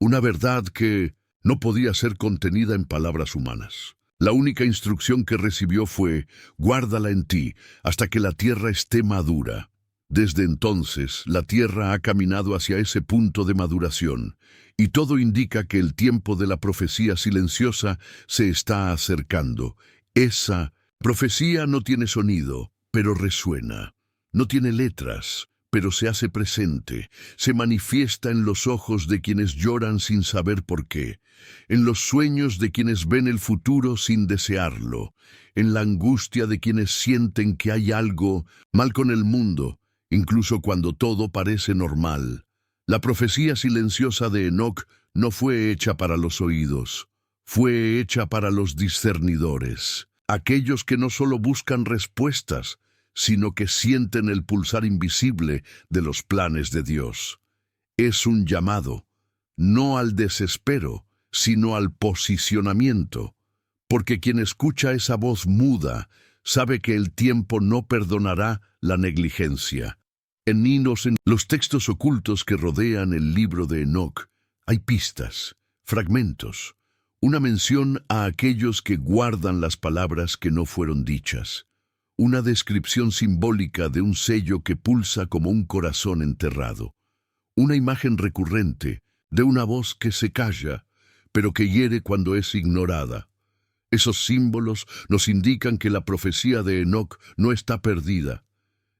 una verdad que no podía ser contenida en palabras humanas. La única instrucción que recibió fue: guárdala en ti hasta que la tierra esté madura. Desde entonces, la tierra ha caminado hacia ese punto de maduración, y todo indica que el tiempo de la profecía silenciosa se está acercando. Esa profecía no tiene sonido, pero resuena. No tiene letras, pero se hace presente. Se manifiesta en los ojos de quienes lloran sin saber por qué, en los sueños de quienes ven el futuro sin desearlo, en la angustia de quienes sienten que hay algo mal con el mundo, incluso cuando todo parece normal. La profecía silenciosa de Enoc no fue hecha para los oídos, fue hecha para los discernidores, aquellos que no solo buscan respuestas, sino que sienten el pulsar invisible de los planes de Dios. Es un llamado, no al desespero, sino al posicionamiento, porque quien escucha esa voz muda sabe que el tiempo no perdonará la negligencia. En los textos ocultos que rodean el libro de Enoc hay pistas, fragmentos, una mención a aquellos que guardan las palabras que no fueron dichas, una descripción simbólica de un sello que pulsa como un corazón enterrado, una imagen recurrente de una voz que se calla, pero que hiere cuando es ignorada. Esos símbolos nos indican que la profecía de Enoc no está perdida,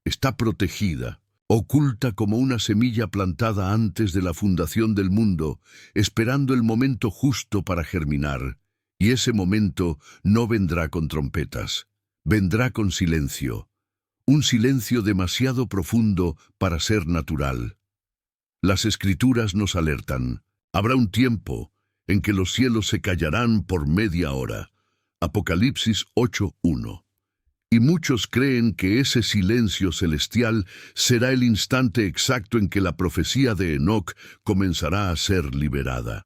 está protegida, oculta como una semilla plantada antes de la fundación del mundo, esperando el momento justo para germinar. Y ese momento no vendrá con trompetas, vendrá con silencio, un silencio demasiado profundo para ser natural. Las Escrituras nos alertan: habrá un tiempo en que los cielos se callarán por media hora. Apocalipsis 8:1. Y muchos creen que ese silencio celestial será el instante exacto en que la profecía de Enoc comenzará a ser liberada.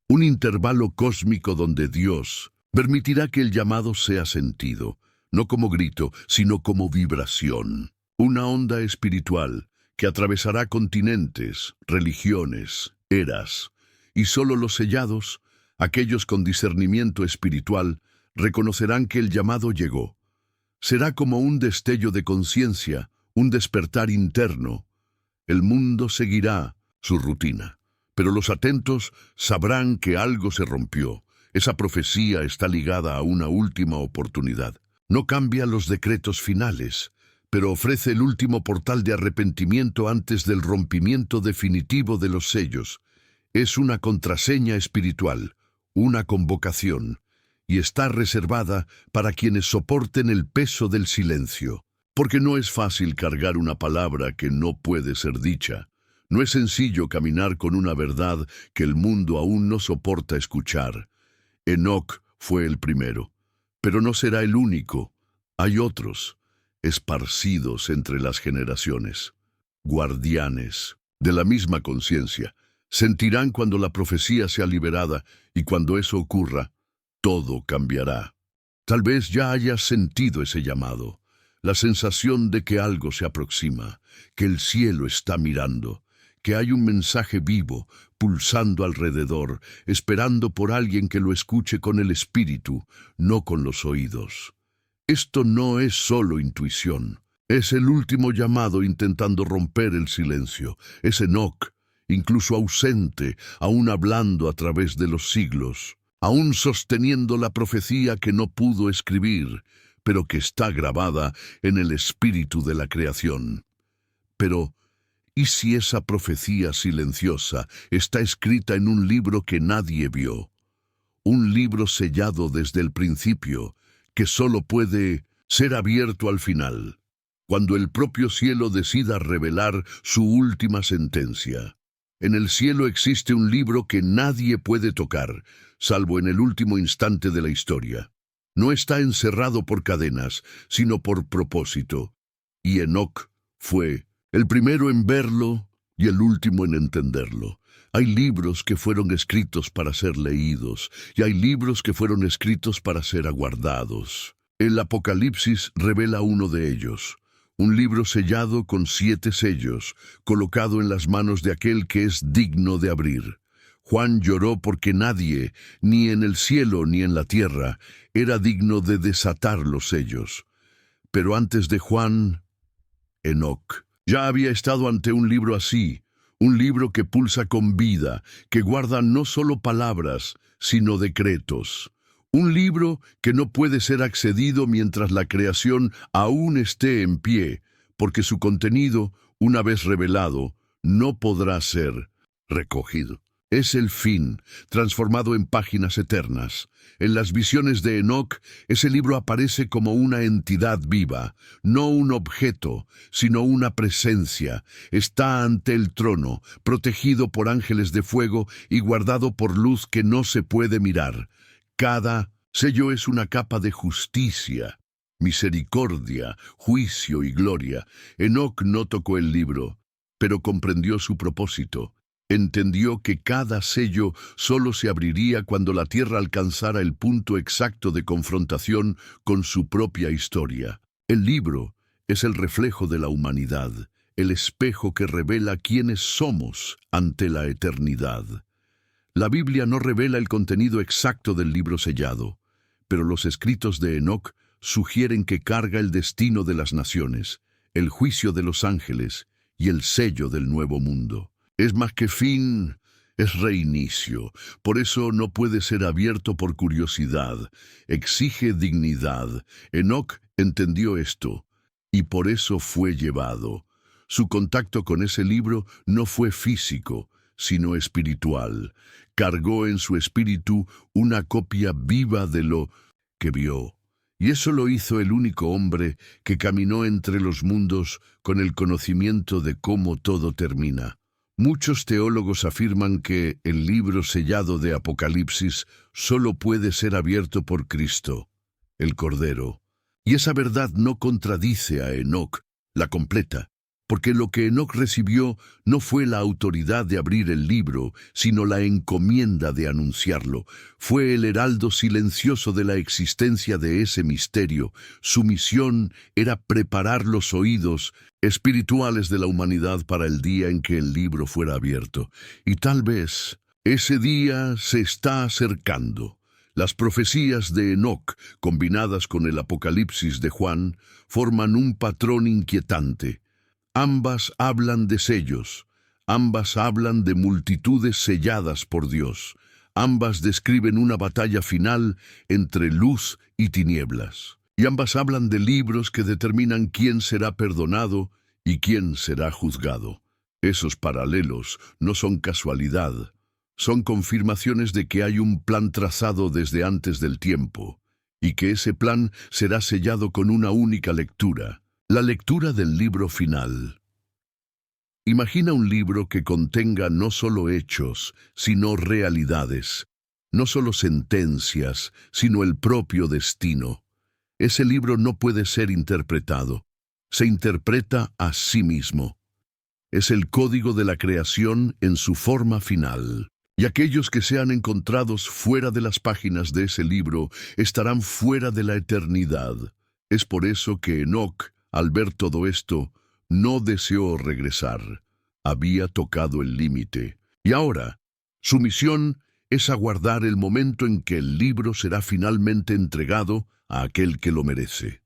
Un intervalo cósmico donde Dios permitirá que el llamado sea sentido, no como grito, sino como vibración. Una onda espiritual que atravesará continentes, religiones, eras, y solo los sellados, aquellos con discernimiento espiritual, reconocerán que el llamado llegó. Será como un destello de conciencia, un despertar interno. El mundo seguirá su rutina, pero los atentos sabrán que algo se rompió. Esa profecía está ligada a una última oportunidad. No cambia los decretos finales, pero ofrece el último portal de arrepentimiento antes del rompimiento definitivo de los sellos. Es una contraseña espiritual, una convocación, y está reservada para quienes soporten el peso del silencio. Porque no es fácil cargar una palabra que no puede ser dicha. No es sencillo caminar con una verdad que el mundo aún no soporta escuchar. Enoc fue el primero, pero no será el único. Hay otros, esparcidos entre las generaciones, guardianes de la misma conciencia. Sentirán cuando la profecía sea liberada, y cuando eso ocurra, todo cambiará. Tal vez ya hayas sentido ese llamado, la sensación de que algo se aproxima, que el cielo está mirando, que hay un mensaje vivo, pulsando alrededor, esperando por alguien que lo escuche con el espíritu, no con los oídos. Esto no es solo intuición, es el último llamado intentando romper el silencio. Es Enoc, incluso ausente, aún hablando a través de los siglos, aún sosteniendo la profecía que no pudo escribir, pero que está grabada en el espíritu de la creación. Pero, ¿y si esa profecía silenciosa está escrita en un libro que nadie vio? Un libro sellado desde el principio, que solo puede ser abierto al final, cuando el propio cielo decida revelar su última sentencia. En el cielo existe un libro que nadie puede tocar, salvo en el último instante de la historia. No está encerrado por cadenas, sino por propósito. Y Enoc fue el primero en verlo y el último en entenderlo. Hay libros que fueron escritos para ser leídos, y hay libros que fueron escritos para ser aguardados. El Apocalipsis revela uno de ellos, un libro sellado con 7 sellos, colocado en las manos de aquel que es digno de abrir. Juan lloró porque nadie, ni en el cielo ni en la tierra, era digno de desatar los sellos. Pero antes de Juan, Enoc ya había estado ante un libro así, un libro que pulsa con vida, que guarda no solo palabras, sino decretos. Un libro que no puede ser accedido mientras la creación aún esté en pie, porque su contenido, una vez revelado, no podrá ser recogido. Es el fin, transformado en páginas eternas. En las visiones de Enoc, ese libro aparece como una entidad viva, no un objeto, sino una presencia. Está ante el trono, protegido por ángeles de fuego y guardado por luz que no se puede mirar. Cada sello es una capa de justicia, misericordia, juicio y gloria. Enoc no tocó el libro, pero comprendió su propósito. Entendió que cada sello solo se abriría cuando la tierra alcanzara el punto exacto de confrontación con su propia historia. El libro es el reflejo de la humanidad, el espejo que revela quiénes somos ante la eternidad. La Biblia no revela el contenido exacto del libro sellado, pero los escritos de Enoc sugieren que carga el destino de las naciones, el juicio de los ángeles y el sello del nuevo mundo. Es más que fin, es reinicio. Por eso no puede ser abierto por curiosidad. Exige dignidad. Enoc entendió esto, y por eso fue llevado. Su contacto con ese libro no fue físico, sino espiritual. Cargó en su espíritu una copia viva de lo que vio. Y eso lo hizo el único hombre que caminó entre los mundos con el conocimiento de cómo todo termina. Muchos teólogos afirman que el libro sellado de Apocalipsis solo puede ser abierto por Cristo, el Cordero. Y esa verdad no contradice a Enoc, la completa, porque lo que Enoc recibió no fue la autoridad de abrir el libro, sino la encomienda de anunciarlo. Fue el heraldo silencioso de la existencia de ese misterio. Su misión era preparar los oídos espirituales de la humanidad para el día en que el libro fuera abierto. Y tal vez ese día se está acercando. Las profecías de Enoc, combinadas con el Apocalipsis de Juan, forman un patrón inquietante. Ambas hablan de sellos, ambas hablan de multitudes selladas por Dios, ambas describen una batalla final entre luz y tinieblas, y ambas hablan de libros que determinan quién será perdonado y quién será juzgado. Esos paralelos no son casualidad, son confirmaciones de que hay un plan trazado desde antes del tiempo, y que ese plan será sellado con una única lectura. La lectura del libro final. Imagina un libro que contenga no solo hechos, sino realidades, no solo sentencias, sino el propio destino. Ese libro no puede ser interpretado, se interpreta a sí mismo. Es el código de la creación en su forma final. Y aquellos que sean encontrados fuera de las páginas de ese libro estarán fuera de la eternidad. Es por eso que Enoc, al ver todo esto, no deseó regresar. Había tocado el límite. Y ahora, su misión es aguardar el momento en que el libro será finalmente entregado a aquel que lo merece.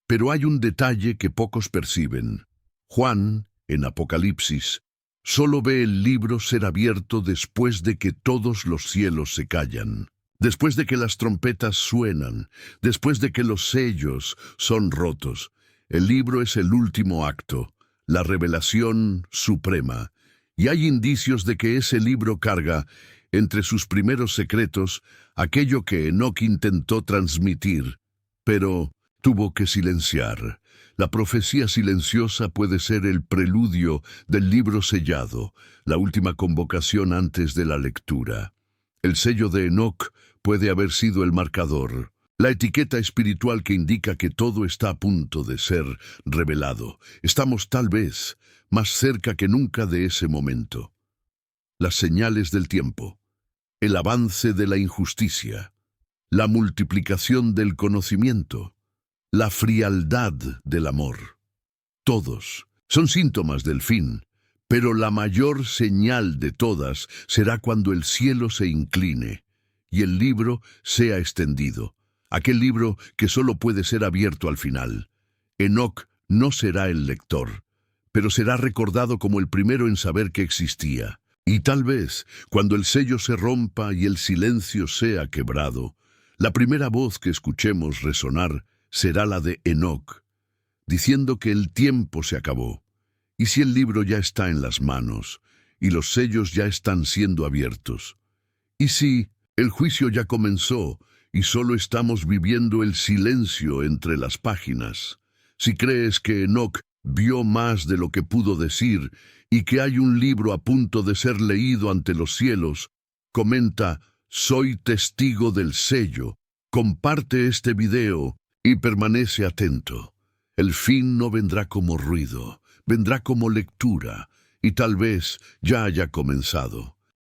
Pero hay un detalle que pocos perciben. Juan, en Apocalipsis, solo ve el libro ser abierto después de que todos los cielos se callan. Después de que las trompetas suenan, después de que los sellos son rotos. El libro es el último acto, la revelación suprema, y hay indicios de que ese libro carga, entre sus primeros secretos, aquello que Enoc intentó transmitir, pero tuvo que silenciar. La profecía silenciosa puede ser el preludio del libro sellado, la última convocación antes de la lectura. El sello de Enoc puede haber sido el marcador, la etiqueta espiritual que indica que todo está a punto de ser revelado. Estamos tal vez más cerca que nunca de ese momento. Las señales del tiempo, el avance de la injusticia, la multiplicación del conocimiento, la frialdad del amor. Todos son síntomas del fin, pero la mayor señal de todas será cuando el cielo se incline y el libro sea extendido, aquel libro que solo puede ser abierto al final. Enoc no será el lector, pero será recordado como el primero en saber que existía. Y tal vez, cuando el sello se rompa y el silencio sea quebrado, la primera voz que escuchemos resonar será la de Enoc, diciendo que el tiempo se acabó. Y si el libro ya está en las manos y los sellos ya están siendo abiertos, y si el juicio ya comenzó y solo estamos viviendo el silencio entre las páginas, si crees que Enoc vio más de lo que pudo decir y que hay un libro a punto de ser leído ante los cielos, comenta: soy testigo del sello, comparte este video y permanece atento. El fin no vendrá como ruido, vendrá como lectura, y tal vez ya haya comenzado.